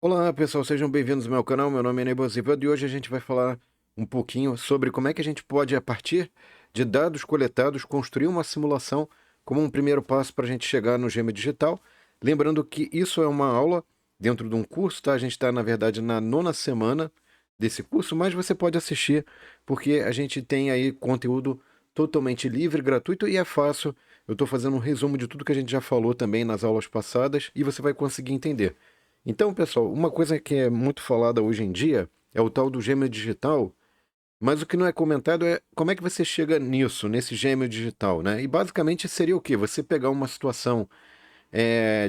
Olá pessoal, sejam bem-vindos ao meu canal, meu nome é Neighbor Zivando e hoje a gente vai falar um pouquinho sobre como é que a gente pode, a partir de dados coletados, construir uma simulação como um primeiro passo para a gente chegar no Gêmeo Digital. Lembrando que isso é uma aula dentro de um curso, tá? A gente está, na verdade, na 9ª semana desse curso, mas você pode assistir porque a gente tem aí conteúdo totalmente livre, gratuito e é fácil. Eu estou fazendo um resumo de tudo que a gente já falou também nas aulas passadas e você vai conseguir entender. Então, pessoal, uma coisa que é muito falada hoje em dia é o tal do gêmeo digital, mas o que não é comentado é como é que você chega nisso, nesse gêmeo digital, né? E basicamente seria o quê? Você pegar uma situação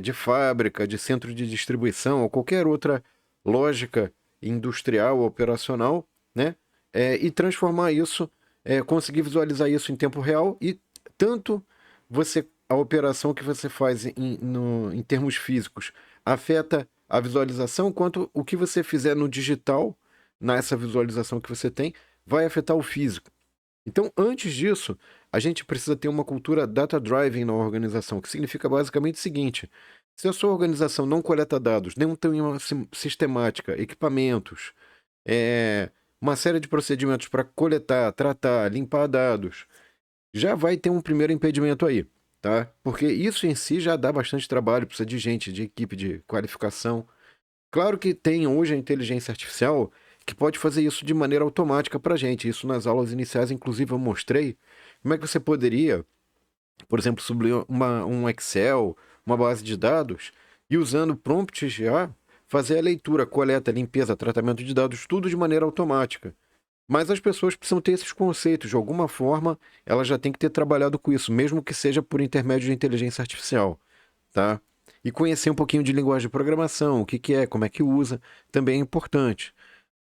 de fábrica, de centro de distribuição ou qualquer outra lógica industrial, operacional, né? E transformar isso, conseguir visualizar isso em tempo real e tanto a operação que você faz em termos físicos afeta a visualização, quanto o que você fizer no digital, nessa visualização que você tem, vai afetar o físico. Então, antes disso, a gente precisa ter uma cultura data-driven na organização, que significa basicamente o seguinte: se a sua organização não coleta dados, não tem uma sistemática, equipamentos, é, uma série de procedimentos para coletar, tratar, limpar dados, já vai ter um primeiro impedimento aí, tá? Porque isso em si já dá bastante trabalho, precisa de gente, de equipe, de qualificação. Claro que tem hoje a inteligência artificial que pode fazer isso de maneira automática para a gente. Isso nas aulas iniciais, inclusive, eu mostrei como é que você poderia, por exemplo, subir um Excel, uma base de dados, e usando prompts já, fazer a leitura, coleta, limpeza, tratamento de dados, tudo de maneira automática. Mas as pessoas precisam ter esses conceitos. De alguma forma, elas já têm que ter trabalhado com isso, mesmo que seja por intermédio de inteligência artificial, tá? E conhecer um pouquinho de linguagem de programação, o que que é, como é que usa, também é importante,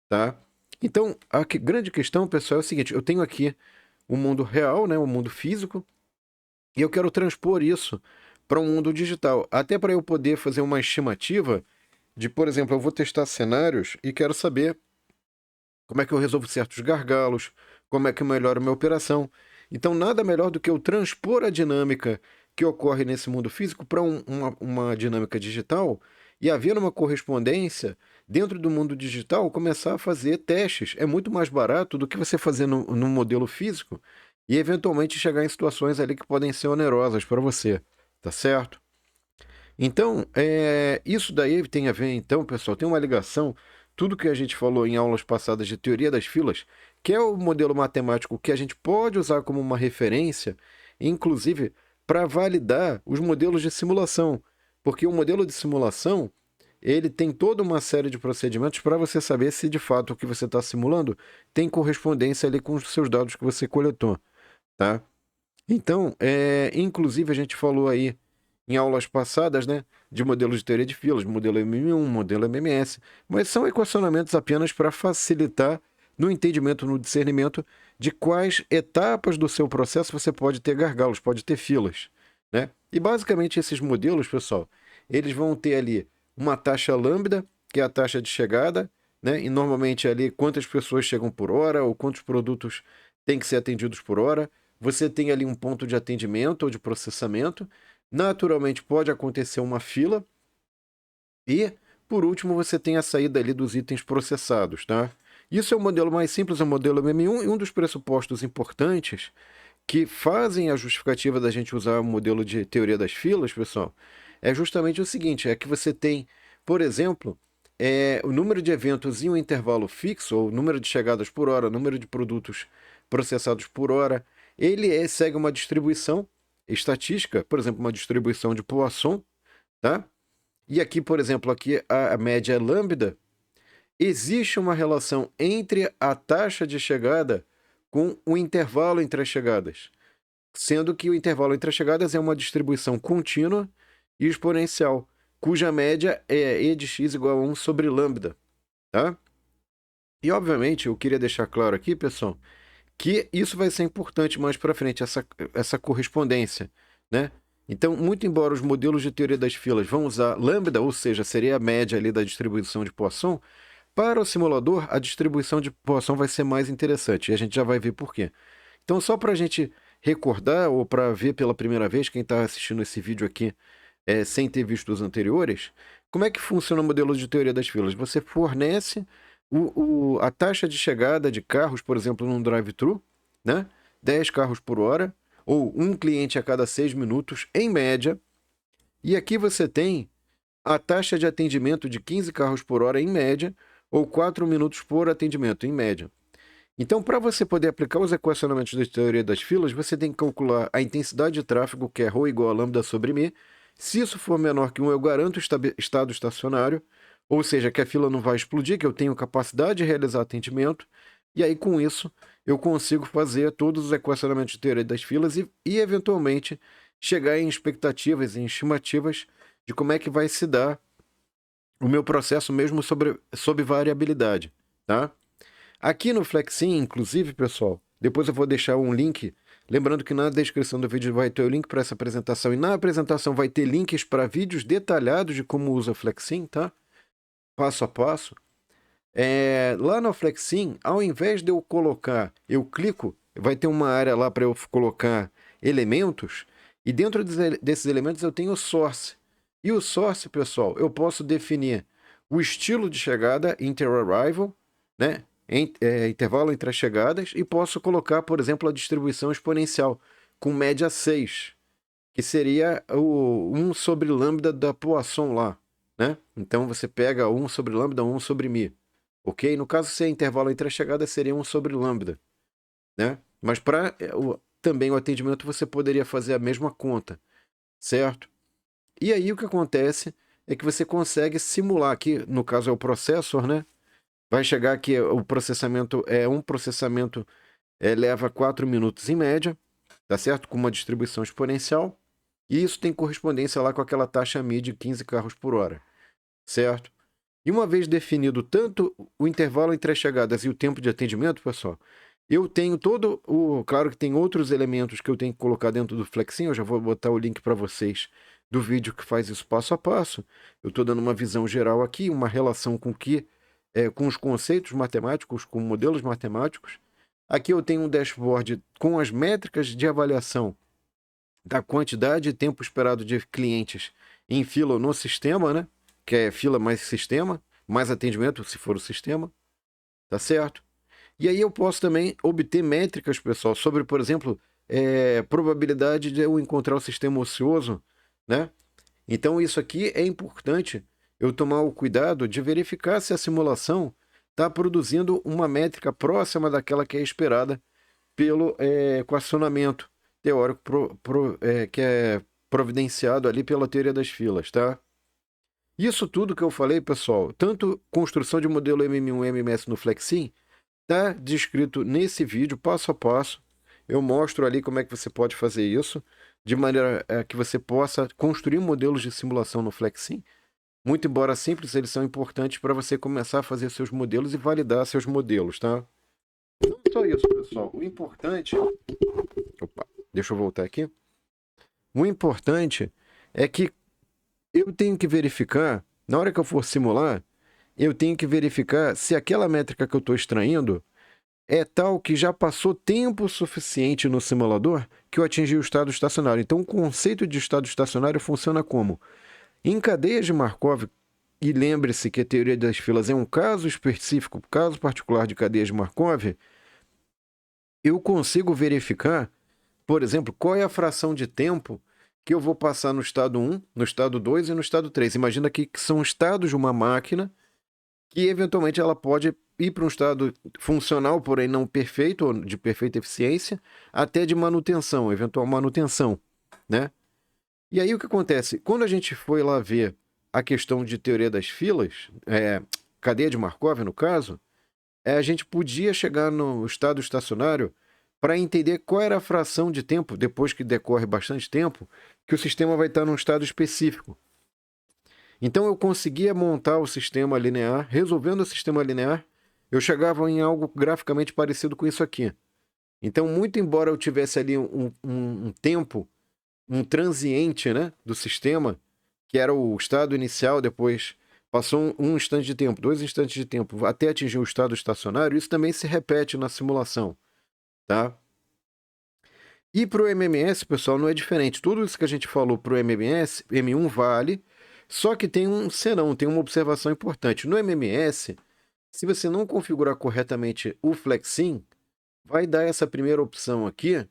tá? Então, grande questão, pessoal, é o seguinte: eu tenho aqui o mundo real, né, o mundo físico, e eu quero transpor isso para um mundo digital. Até para eu poder fazer uma estimativa de, por exemplo, eu vou testar cenários e quero saber como é que eu resolvo certos gargalos, como é que eu melhoro minha operação. Então, nada melhor do que eu transpor a dinâmica que ocorre nesse mundo físico para uma dinâmica digital e, havendo uma correspondência, dentro do mundo digital, começar a fazer testes. É muito mais barato do que você fazer no modelo físico e, eventualmente, chegar em situações ali que podem ser onerosas para você, tá certo? Então, isso daí tem a ver, então, pessoal, tem uma ligação, tudo que a gente falou em aulas passadas de teoria das filas, que é o modelo matemático que a gente pode usar como uma referência, inclusive para validar os modelos de simulação, porque o modelo de simulação, ele tem toda uma série de procedimentos para você saber se de fato o que você está simulando tem correspondência ali com os seus dados que você coletou, tá? Então, inclusive a gente falou aí em aulas passadas, né, de modelos de teoria de filas, modelo MM1, modelo MMS, mas são equacionamentos apenas para facilitar no entendimento, no discernimento de quais etapas do seu processo você pode ter gargalos, pode ter filas, né? E basicamente esses modelos, pessoal, eles vão ter ali uma taxa lambda, que é a taxa de chegada, né? E normalmente ali quantas pessoas chegam por hora ou quantos produtos têm que ser atendidos por hora. Você tem ali um ponto de atendimento ou de processamento. Naturalmente pode acontecer uma fila e, por último, você tem a saída ali dos itens processados, tá? Isso é o modelo mais simples, é o modelo MM1, e um dos pressupostos importantes que fazem a justificativa da gente usar o modelo de teoria das filas, pessoal, é justamente o seguinte: é que você tem, por exemplo, o número de eventos em um intervalo fixo, ou número de chegadas por hora, número de produtos processados por hora, segue uma distribuição estatística, por exemplo, uma distribuição de Poisson, tá? E aqui, por exemplo, aqui a média é lambda. Existe uma relação entre a taxa de chegada com o intervalo entre as chegadas, sendo que o intervalo entre as chegadas é uma distribuição contínua e exponencial, cuja média é e de x igual a 1 sobre lambda, tá? E, obviamente, eu queria deixar claro aqui, pessoal, que isso vai ser importante mais para frente, essa correspondência, né? Então, muito embora os modelos de teoria das filas vão usar lambda, ou seja, seria a média ali da distribuição de Poisson, para o simulador, a distribuição de Poisson vai ser mais interessante, e a gente já vai ver por quê. Então, só para a gente recordar, ou para ver pela primeira vez, quem está assistindo esse vídeo aqui sem ter visto os anteriores, Como é que funciona o modelo de teoria das filas? Você fornece a taxa de chegada de carros, por exemplo, num drive-thru, né? 10 carros por hora, ou um cliente a cada 6 minutos, em média. E aqui você tem a taxa de atendimento de 15 carros por hora, em média, ou 4 minutos por atendimento, em média. Então, para você poder aplicar os equacionamentos da teoria das filas, você tem que calcular a intensidade de tráfego, que é ρ igual a lambda sobre μ. Se isso for menor que 1, eu garanto o estado estacionário, ou seja, que a fila não vai explodir, que eu tenho capacidade de realizar atendimento, e aí com isso eu consigo fazer todos os equacionamentos de teoria das filas e eventualmente, chegar em expectativas, em estimativas de como é que vai se dar o meu processo mesmo sob variabilidade, tá? Aqui no Flexim, inclusive, pessoal, depois eu vou deixar um link. Lembrando que na descrição do vídeo vai ter o link para essa apresentação. E na apresentação vai ter links para vídeos detalhados de como usa o Flexim, tá? Passo a passo. Lá no Flexim, ao invés de eu colocar, eu clico, vai ter uma área lá para eu colocar elementos. E dentro desses elementos eu tenho o source. E o source, pessoal, eu posso definir o estilo de chegada, inter-arrival, né? Intervalo entre as chegadas, e posso colocar, por exemplo, a distribuição exponencial, com média 6, que seria o 1 sobre lambda da Poisson lá, né? Então você pega 1 sobre lambda, 1 sobre μ, ok? No caso, se é intervalo entre as chegadas, seria 1 sobre lambda, né? Mas para também o atendimento você poderia fazer a mesma conta, certo? E aí o que acontece é que você consegue simular, aqui no caso é o processor, né? Vai chegar aqui, o processamento leva 4 minutos em média, tá certo? Com uma distribuição exponencial. E isso tem correspondência lá com aquela taxa MI de 15 carros por hora, certo? E uma vez definido tanto o intervalo entre as chegadas e o tempo de atendimento, pessoal, eu tenho todo o... Claro que tem outros elementos que eu tenho que colocar dentro do Flexim, eu já vou botar o link para vocês do vídeo que faz isso passo a passo. Eu estou dando uma visão geral aqui, uma relação com os conceitos matemáticos, com modelos matemáticos. Aqui eu tenho um dashboard com as métricas de avaliação da quantidade e tempo esperado de clientes em fila no sistema, né? Que é fila mais sistema, mais atendimento, se for o sistema, tá certo? E aí eu posso também obter métricas, pessoal, sobre, por exemplo, probabilidade de eu encontrar o sistema ocioso, né? Então isso aqui é importante eu tomar o cuidado de verificar se a simulação está produzindo uma métrica próxima daquela que é esperada pelo equacionamento teórico que é providenciado ali pela teoria das filas, tá? Isso tudo que eu falei, pessoal, tanto construção de modelo MM1 e MMS no Flexim, está descrito nesse vídeo, passo a passo. Eu mostro ali como é que você pode fazer isso, de maneira que você possa construir modelos de simulação no Flexim. Muito embora simples, eles são importantes para você começar a fazer seus modelos e validar seus modelos, tá? Não só isso, pessoal. O importante... Opa, deixa eu voltar aqui. O importante é que eu tenho que verificar, na hora que eu for simular, eu tenho que verificar se aquela métrica que eu estou extraindo é tal que já passou tempo suficiente no simulador que eu atingi o estado estacionário. Então, o conceito de estado estacionário funciona como? Em cadeias de Markov, e lembre-se que a teoria das filas é um caso específico, caso particular de cadeias de Markov, eu consigo verificar, por exemplo, qual é a fração de tempo que eu vou passar no estado 1, no estado 2 e no estado 3. Imagina aqui que são estados de uma máquina que, eventualmente, ela pode ir para um estado funcional, porém não perfeito, ou de perfeita eficiência, até de manutenção, eventual manutenção, né? E aí o que acontece? Quando a gente foi lá ver a questão de teoria das filas, cadeia de Markov, no caso, a gente podia chegar no estado estacionário para entender qual era a fração de tempo, depois que decorre bastante tempo, que o sistema vai estar num estado específico. Então eu conseguia montar o sistema linear, resolvendo o sistema linear, eu chegava em algo graficamente parecido com isso aqui. Então, muito embora eu tivesse ali um tempo, um transiente, né, do sistema, que era o estado inicial, depois passou um instante de tempo, 2 instantes de tempo, até atingir o estado estacionário, isso também se repete na simulação, tá? E para o MMS, pessoal, não é diferente. Tudo isso que a gente falou para o MMS, M1 vale Só que tem um senão, tem uma observação importante. No MMS, se você não configurar corretamente o FlexSim, vai dar essa primeira opção aqui,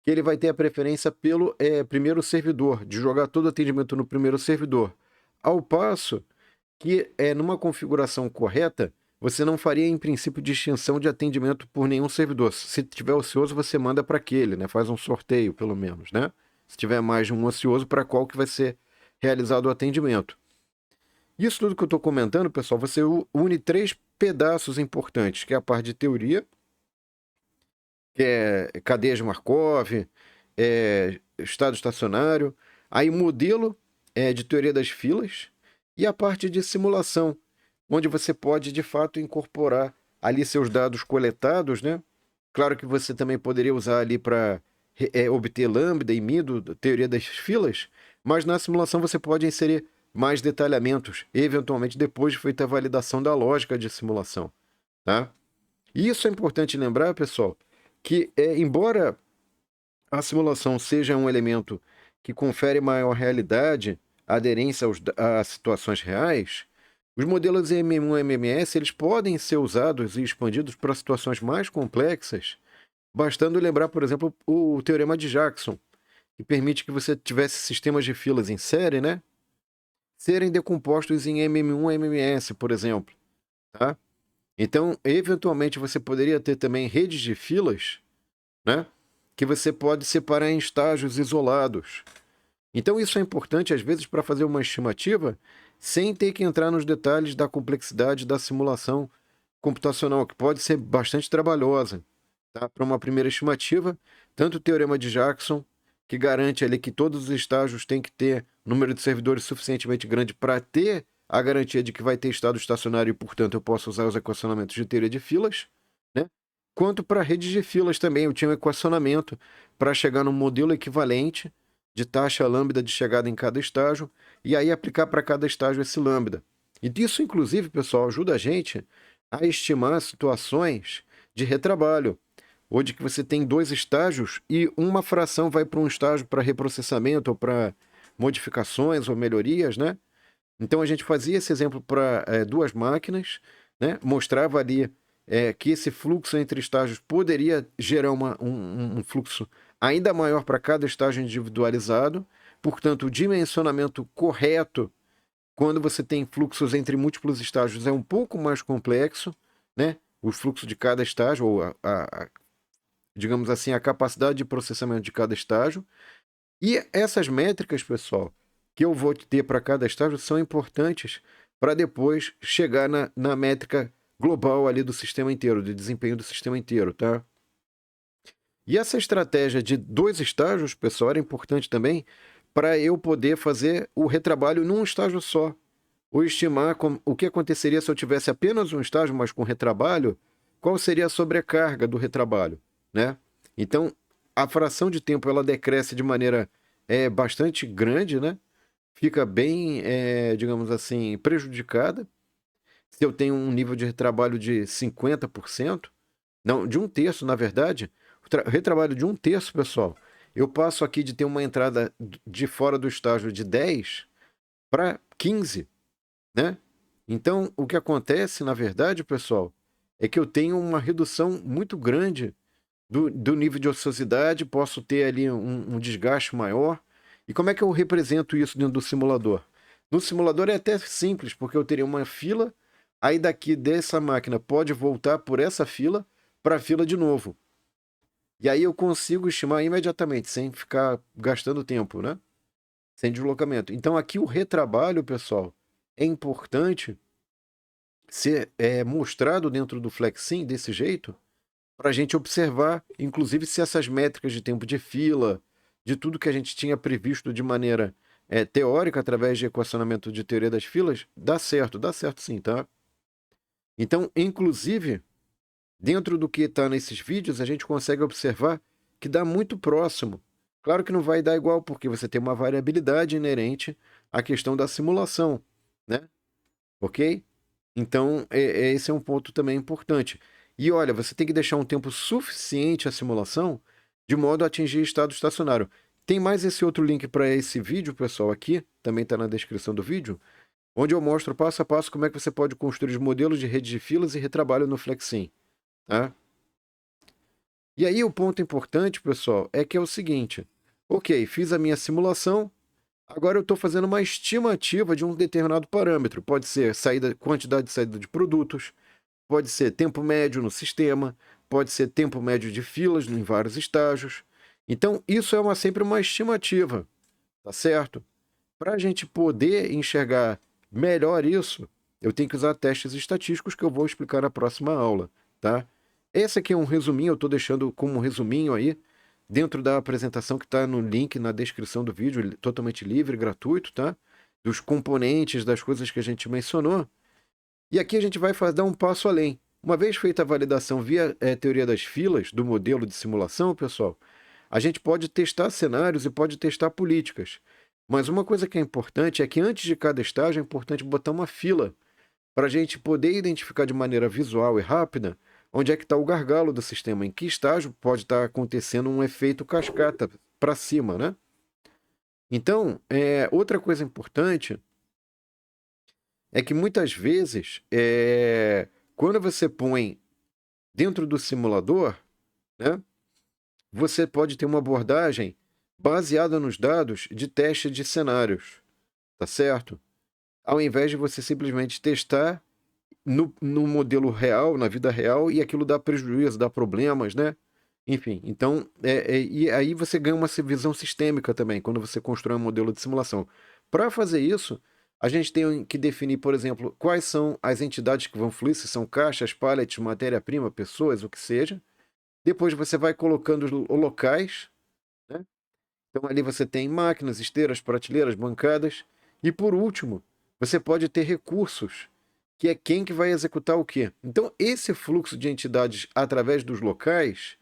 que ele vai ter a preferência pelo primeiro servidor, de jogar todo o atendimento no primeiro servidor. Ao passo que, numa configuração correta, você não faria, em princípio, distinção de atendimento por nenhum servidor. Se tiver ocioso, você manda para aquele, né? Faz um sorteio, pelo menos, né? Se tiver mais de um ocioso, para qual que vai ser realizado o atendimento. Isso tudo que eu estou comentando, pessoal, você une três pedaços importantes, que é a parte de teoria, que é cadeia de Markov, estado estacionário, aí modelo de teoria das filas e a parte de simulação, onde você pode, de fato, incorporar ali seus dados coletados, né? Claro que você também poderia usar ali para obter lambda e mido, teoria das filas, mas na simulação você pode inserir mais detalhamentos, eventualmente depois de feita a validação da lógica de simulação, tá? E isso é importante lembrar, pessoal, que embora a simulação seja um elemento que confere maior realidade, aderência a situações reais, os modelos MM1 e MMS eles podem ser usados e expandidos para situações mais complexas, bastando lembrar, por exemplo, o teorema de Jackson, que permite que você tivesse sistemas de filas em série, né, serem decompostos em MM1 e MMS, por exemplo, tá? Então, eventualmente, você poderia ter também redes de filas, né, que você pode separar em estágios isolados. Então, isso é importante, às vezes, para fazer uma estimativa, sem ter que entrar nos detalhes da complexidade da simulação computacional, que pode ser bastante trabalhosa. Tá? Para uma primeira estimativa, tanto o teorema de Jackson, que garante ali que todos os estágios têm que ter número de servidores suficientemente grande para ter a garantia de que vai ter estado estacionário e, portanto, eu posso usar os equacionamentos de teoria de filas, né? Quanto para redes de filas também, eu tinha um equacionamento para chegar num modelo equivalente de taxa lambda de chegada em cada estágio e aí aplicar para cada estágio esse lambda. E isso, inclusive, pessoal, ajuda a gente a estimar situações de retrabalho, onde que você tem dois estágios e uma fração vai para um estágio para reprocessamento ou para modificações ou melhorias, né? Então a gente fazia esse exemplo para duas máquinas, né? Mostrava ali que esse fluxo entre estágios poderia gerar um fluxo ainda maior para cada estágio individualizado, portanto, o dimensionamento correto quando você tem fluxos entre múltiplos estágios é um pouco mais complexo, né? O fluxo de cada estágio, ou digamos assim, a capacidade de processamento de cada estágio. E essas métricas, pessoal, que eu vou ter para cada estágio são importantes para depois chegar na métrica global ali do sistema inteiro, de desempenho do sistema inteiro, tá? E essa estratégia de dois estágios, pessoal, era importante também para eu poder fazer o retrabalho num estágio só. Ou estimar o que aconteceria se eu tivesse apenas um estágio, mas com retrabalho, qual seria a sobrecarga do retrabalho, né? Então, a fração de tempo ela decresce de maneira bastante grande, né? Fica bem, digamos assim, prejudicada. Se eu tenho um nível de retrabalho de 50%, não, de um terço, na verdade, o retrabalho de um terço, pessoal, eu passo aqui de ter uma entrada de fora do estágio de 10 para 15, né? Então, o que acontece, na verdade, pessoal, é que eu tenho uma redução muito grande do nível de ociosidade, posso ter ali um desgaste maior. E como é que eu represento isso dentro do simulador? No simulador é até simples, porque eu teria uma fila, aí daqui dessa máquina pode voltar por essa fila para a fila de novo. E aí eu consigo estimar imediatamente, sem ficar gastando tempo, né? Sem deslocamento. Então aqui o retrabalho, pessoal, é importante ser mostrado dentro do FlexSim desse jeito, para a gente observar, inclusive, se essas métricas de tempo de fila, de tudo que a gente tinha previsto de maneira teórica, através de equacionamento de teoria das filas, dá certo sim, tá? Então, inclusive, dentro do que está nesses vídeos, a gente consegue observar que dá muito próximo. Claro que não vai dar igual, porque você tem uma variabilidade inerente à questão da simulação, né? Ok? Então, esse é um ponto também importante. E olha, você tem que deixar um tempo suficiente à simulação de modo a atingir estado estacionário. tem mais esse outro link para esse vídeo, pessoal, aqui, também está na descrição do vídeo, onde eu mostro passo a passo como é que você pode construir os modelos de rede de filas e retrabalho no Flexim, tá? E aí o ponto importante, pessoal, é que é o seguinte, ok, fiz a minha simulação, agora eu estou fazendo uma estimativa de um determinado parâmetro, pode ser quantidade de saída de produtos, pode ser tempo médio no sistema, pode ser tempo médio de filas em vários estágios. Então, isso é sempre uma estimativa, tá certo? Para a gente poder enxergar melhor isso, eu tenho que usar testes estatísticos que eu vou explicar na próxima aula, tá? Esse aqui é um resuminho, eu estou deixando como um resuminho aí, dentro da apresentação que está no link na descrição do vídeo, totalmente livre, gratuito, tá? Dos componentes, das coisas que a gente mencionou. E aqui a gente vai dar um passo além. Uma vez feita a validação via teoria das filas do modelo de simulação, pessoal, a gente pode testar cenários e pode testar políticas. Mas uma coisa que é importante é que antes de cada estágio é importante botar uma fila para a gente poder identificar de maneira visual e rápida onde é que está o gargalo do sistema, em que estágio pode estar acontecendo um efeito cascata para cima, né? Então, outra coisa importante é que muitas vezes, quando você põe dentro do simulador, né, você pode ter uma abordagem baseada nos dados de teste de cenários, tá certo? Ao invés de você simplesmente testar no modelo real, na vida real, e aquilo dá prejuízo, dá problemas, né? Enfim, então, e aí você ganha uma visão sistêmica também, quando você constrói um modelo de simulação. Para fazer isso, a gente tem que definir, por exemplo, quais são as entidades que vão fluir, se são caixas, pallets, matéria-prima, pessoas, o que seja. Depois você vai colocando os locais, né? Então ali você tem máquinas, esteiras, prateleiras, bancadas. E por último, você pode ter recursos, que é quem que vai executar o quê. Então esse fluxo de entidades através dos locais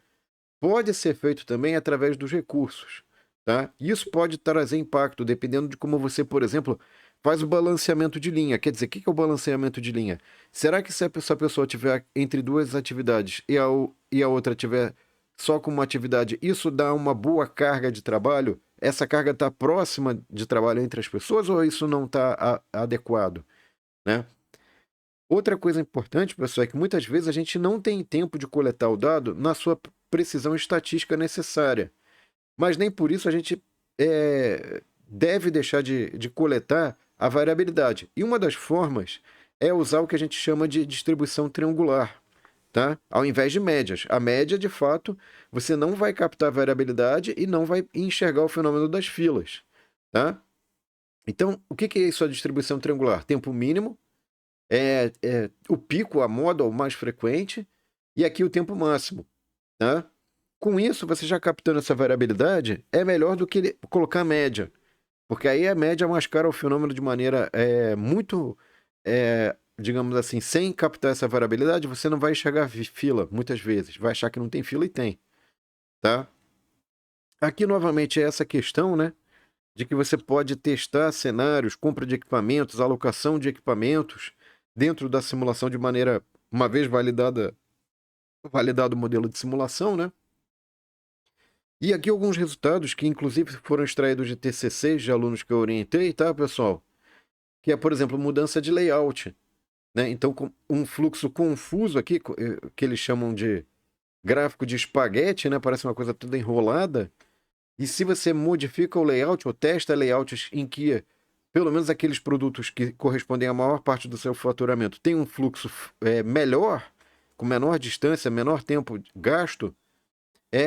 pode ser feito também através dos recursos, tá? Isso pode trazer impacto, dependendo de como você, por exemplo, faz o balanceamento de linha. Quer dizer, o que é o balanceamento de linha? Será que se essa pessoa tiver entre duas atividades e a outra tiver só com uma atividade, isso dá uma boa carga de trabalho? Essa carga está próxima de trabalho entre as pessoas ou isso não está adequado, né? Outra coisa importante, pessoal, é que muitas vezes a gente não tem tempo de coletar o dado na sua precisão estatística necessária. Mas nem por isso a gente deve deixar de coletar a variabilidade. E uma das formas é usar o que a gente chama de distribuição triangular, tá? Ao invés de médias. A média, de fato, você não vai captar a variabilidade e não vai enxergar o fenômeno das filas, tá? Então, o que é isso, a distribuição triangular? Tempo mínimo, o pico, a moda, o mais frequente, e aqui o tempo máximo, tá? Com isso, você já captando essa variabilidade, é melhor do que colocar média. Porque aí a média mascara o fenômeno de maneira muito, digamos assim, sem captar essa variabilidade, você não vai enxergar fila, muitas vezes. Vai achar que não tem fila e tem, tá? Aqui, novamente, é essa questão, né? De que você pode testar cenários, compra de equipamentos, alocação de equipamentos dentro da simulação de maneira, uma vez validado o modelo de simulação, né? E aqui alguns resultados que, inclusive, foram extraídos de TCCs de alunos que eu orientei, tá, pessoal? Que é, por exemplo, mudança de layout, né? Então, com um fluxo confuso aqui, que eles chamam de gráfico de espaguete, né? Parece uma coisa toda enrolada. E se você modifica o layout ou testa layouts em que, pelo menos aqueles produtos que correspondem à maior parte do seu faturamento, tem um fluxo melhor, com menor distância, menor tempo gasto,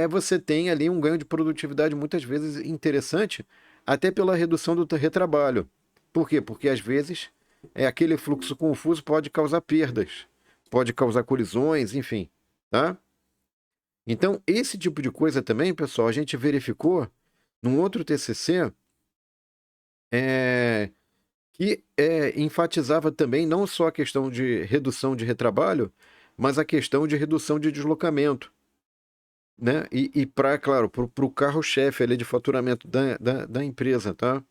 você tem ali um ganho de produtividade muitas vezes interessante, até pela redução do retrabalho. Por quê? Porque às vezes aquele fluxo confuso pode causar perdas, pode causar colisões, enfim, tá? Então, esse tipo de coisa também, pessoal, a gente verificou num outro TCC que enfatizava também não só a questão de redução de retrabalho, mas a questão de redução de deslocamento, né? E para, claro, para o carro-chefe ali de faturamento da empresa, tá?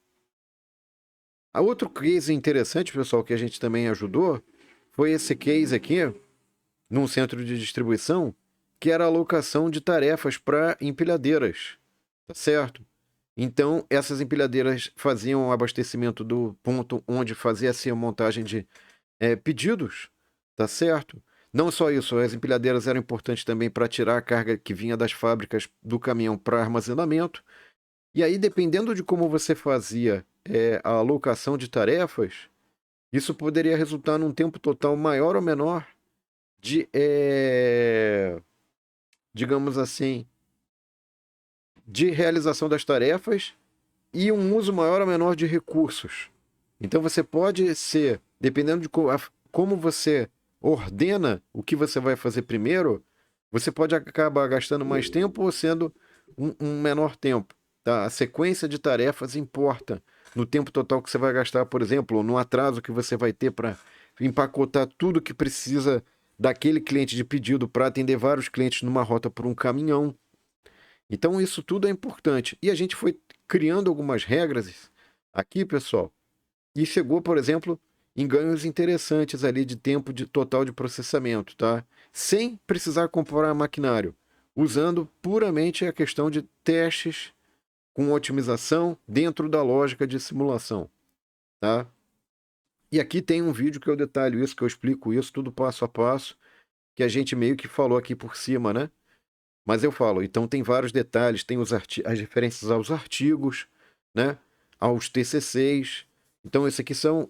A outro case interessante, pessoal, que a gente também ajudou, foi esse case aqui, num centro de distribuição, que era a alocação de tarefas para empilhadeiras, tá certo? Então, essas empilhadeiras faziam o abastecimento do ponto onde fazia-se a montagem de pedidos, tá certo? Não só isso, as empilhadeiras eram importantes também para tirar a carga que vinha das fábricas do caminhão para armazenamento. E aí, dependendo de como você fazia a alocação de tarefas, isso poderia resultar num tempo total maior ou menor de, digamos assim, de realização das tarefas e um uso maior ou menor de recursos. Então você pode ser, dependendo de como você ordena o que você vai fazer primeiro, você pode acabar gastando mais tempo ou sendo um menor tempo. Tá? A sequência de tarefas importa no tempo total que você vai gastar, por exemplo, ou no atraso que você vai ter para empacotar tudo que precisa daquele cliente de pedido para atender vários clientes numa rota por um caminhão. Então isso tudo é importante. E a gente foi criando algumas regras aqui, pessoal, e chegou, por exemplo, em ganhos interessantes ali de tempo de total de processamento, tá? Sem precisar comprar maquinário, usando puramente a questão de testes com otimização dentro da lógica de simulação, tá? E aqui tem um vídeo que eu detalho isso, que eu explico isso tudo passo a passo, que a gente meio que falou aqui por cima, né? Mas eu falo, então tem vários detalhes, tem as referências aos artigos, né? Aos TCCs. Então, esses aqui são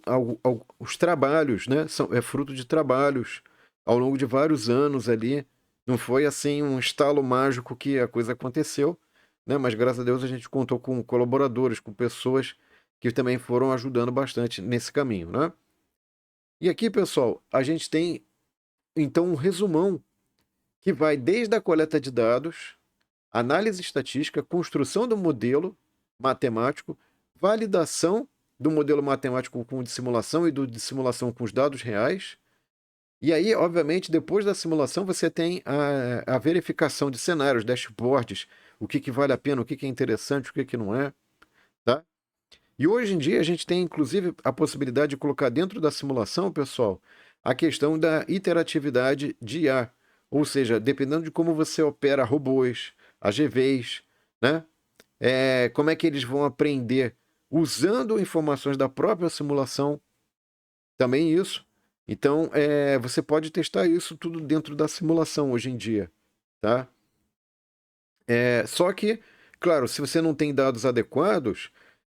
os trabalhos, né? É fruto de trabalhos ao longo de vários anos ali. Não foi assim um estalo mágico que a coisa aconteceu, né? Mas graças a Deus a gente contou com colaboradores, com pessoas que também foram ajudando bastante nesse caminho, né? E aqui, pessoal, a gente tem então um resumão que vai desde a coleta de dados, análise estatística, construção do modelo matemático, validação do modelo matemático com o de simulação e do de simulação com os dados reais. E aí, obviamente, depois da simulação, você tem a verificação de cenários, dashboards, o que vale a pena, o que é interessante, o que não é. Tá? E hoje em dia a gente tem, inclusive, a possibilidade de colocar dentro da simulação, pessoal, a questão da iteratividade de IA. Ou seja, dependendo de como você opera robôs, AGVs, né? Como é que eles vão aprender usando informações da própria simulação, também isso. Então, você pode testar isso tudo dentro da simulação hoje em dia, tá? Só que, claro, se você não tem dados adequados,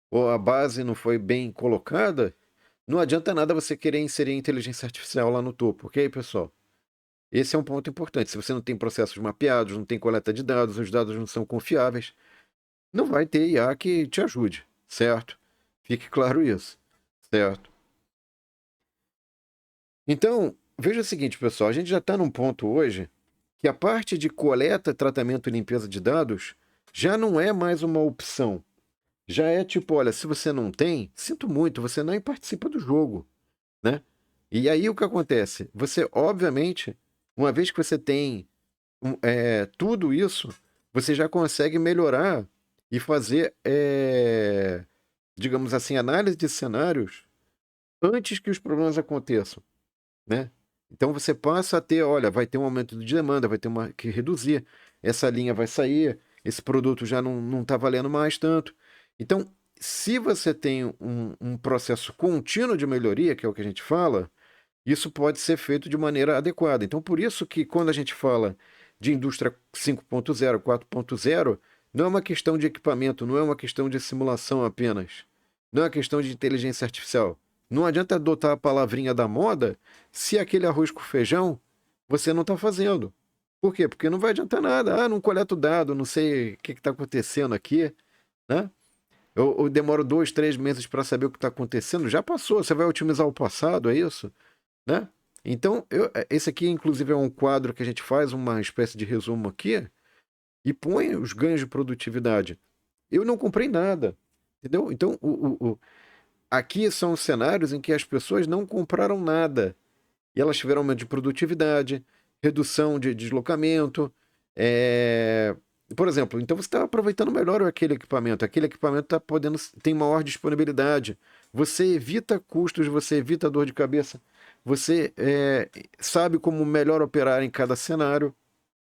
ou a base não foi bem colocada, não adianta nada você querer inserir inteligência artificial lá no topo, ok, pessoal? Esse é um ponto importante. Se você não tem processos mapeados, não tem coleta de dados, os dados não são confiáveis, não vai ter IA que te ajude, certo? Fique claro isso, certo? Então, veja o seguinte, pessoal, a gente já está num ponto hoje que a parte de coleta, tratamento e limpeza de dados já não é mais uma opção. Já é tipo, olha, se você não tem, sinto muito, você nem participa do jogo, né? E aí o que acontece? Você, obviamente, uma vez que você tem tudo isso, você já consegue melhorar e fazer, digamos assim, análise de cenários antes que os problemas aconteçam, né? Então você passa a ter, olha, vai ter um aumento de demanda, vai ter que reduzir, essa linha vai sair, esse produto já não está valendo mais tanto. Então, se você tem um processo contínuo de melhoria, que é o que a gente fala, isso pode ser feito de maneira adequada. Então, por isso que quando a gente fala de indústria 5.0, 4.0, não é uma questão de equipamento, não é uma questão de simulação apenas. Não é uma questão de inteligência artificial. Não adianta adotar a palavrinha da moda se aquele arroz com feijão você não está fazendo. Por quê? Porque não vai adiantar nada. Ah, não coleto dado, não sei o que está acontecendo aqui, né? Eu demoro 2, 3 meses para saber o que está acontecendo. Já passou, você vai otimizar o passado, é isso? Né? Então, esse aqui, inclusive, é um quadro que a gente faz, uma espécie de resumo aqui, e põe os ganhos de produtividade. Eu não comprei nada, entendeu? Então, aqui são cenários em que as pessoas não compraram nada. E elas tiveram aumento de produtividade, redução de deslocamento. Por exemplo, então você está aproveitando melhor aquele equipamento está podendo, tem maior disponibilidade. Você evita custos, você evita dor de cabeça, você sabe como melhor operar em cada cenário.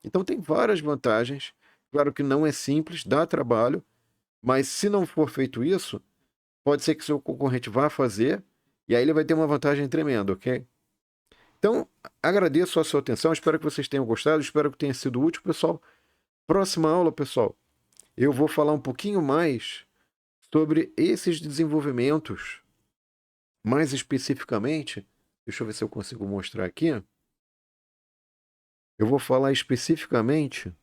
Então tem várias vantagens. Claro que não é simples, dá trabalho, Mas se não for feito isso, pode ser que seu concorrente vá fazer e aí ele vai ter uma vantagem tremenda, ok? Então, agradeço a sua atenção, espero que vocês tenham gostado, espero que tenha sido útil, pessoal. Próxima aula, pessoal, eu vou falar um pouquinho mais sobre esses desenvolvimentos, mais especificamente, deixa eu ver se eu consigo mostrar aqui. Eu vou falar especificamente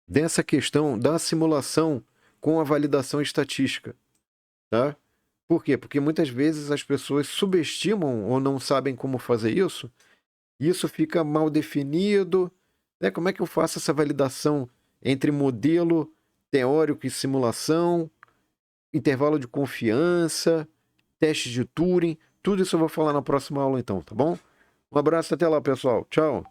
dessa questão da simulação com a validação estatística, tá? Por quê? Porque muitas vezes as pessoas subestimam ou não sabem como fazer isso, e isso fica mal definido, né? Como é que eu faço essa validação entre modelo teórico e simulação, intervalo de confiança, teste de Turing? Tudo isso eu vou falar na próxima aula então, tá bom? Um abraço, até lá, pessoal. Tchau.